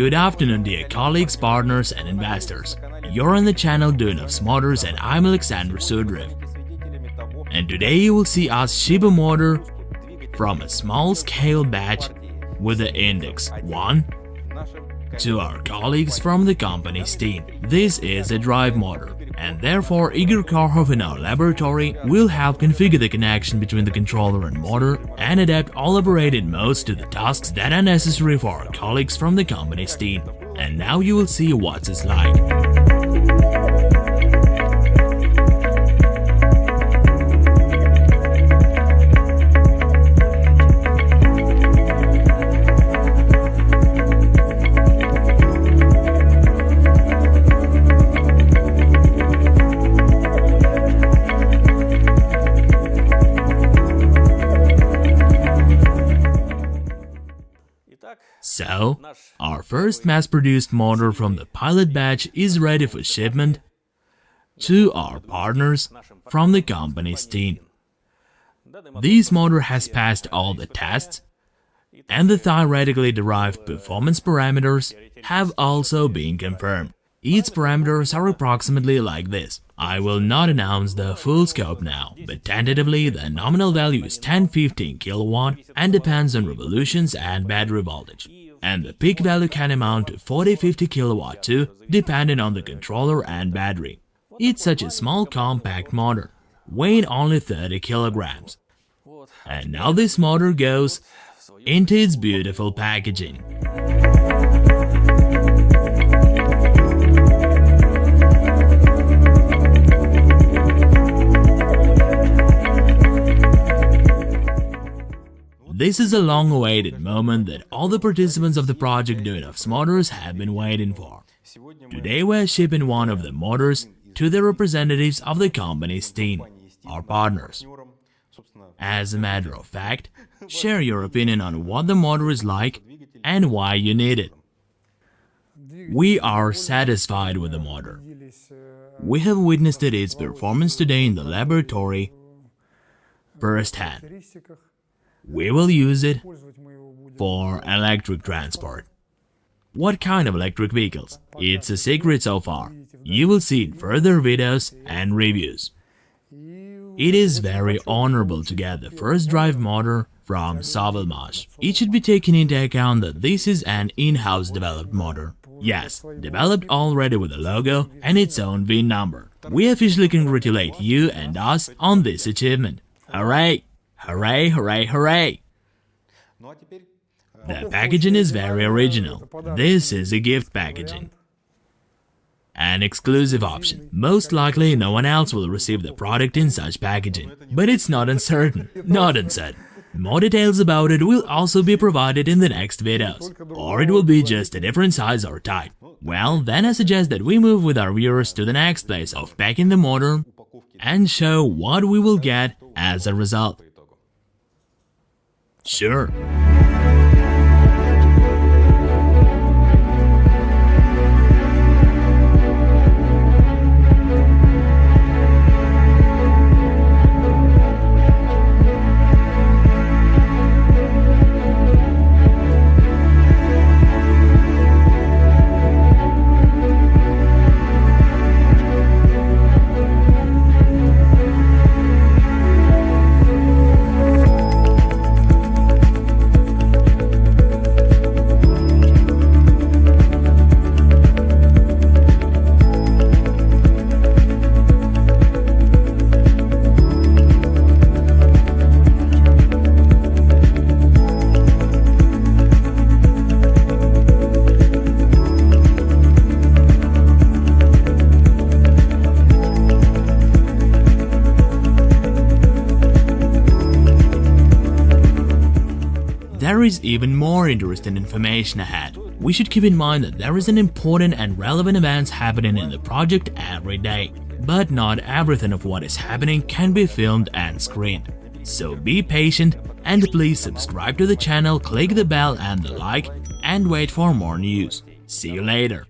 Good afternoon, dear colleagues, partners and investors. You're on the channel Duyunov's Motors and I'm Alexander Sudrev. And today you will see us ship a motor from a small-scale batch with the index 1 to our colleagues from the company STIIN. This is a drive motor, and therefore Igor Korkhov in our laboratory will help configure the connection between the controller and motor and adapt all operated modes to the tasks that are necessary for our colleagues from the company STIIN. And now you will see what it's like. So, our first mass-produced motor from the pilot batch is ready for shipment to our partners from the company STIIN. This motor has passed all the tests, and the theoretically derived performance parameters have also been confirmed. Its parameters are approximately like this. I will not announce the full scope now, but tentatively the nominal value is 10-15 kW and depends on revolutions and battery voltage. And the peak value can amount to 40-50 kW too, depending on the controller and battery. It's such a small compact motor, weighing only 30 kilograms. And now this motor goes into its beautiful packaging. This is a long-awaited moment that all the participants of the project Duyunov's Motors have been waiting for. Today we're shipping one of the motors to the representatives of the company STIIN, our partners. As a matter of fact, share your opinion on what the motor is like and why you need it. We are satisfied with the motor. We have witnessed its performance today in the laboratory firsthand. We will use it for electric transport. What kind of electric vehicles? It's a secret so far. You will see in further videos and reviews. It is very honorable to get the first drive motor from SovElMash. It should be taken into account that this is an in-house developed motor. Yes, developed already with a logo and its own VIN number. We officially congratulate you and us on this achievement. Hooray! Hooray, hooray, hooray! The packaging is very original. This is a gift packaging. An exclusive option. Most likely no one else will receive the product in such packaging. But it's not uncertain. Not uncertain. More details about it will also be provided in the next videos. Or it will be just a different size or type. Well, then I suggest that we move with our viewers to the next place of packing the motor and show what we will get as a result. Sure. There is even more interesting information ahead. We should keep in mind that there is an important and relevant events happening in the project every day. But not everything of what is happening can be filmed and screened. So be patient and please subscribe to the channel, click the bell and the like, and wait for more news. See you later.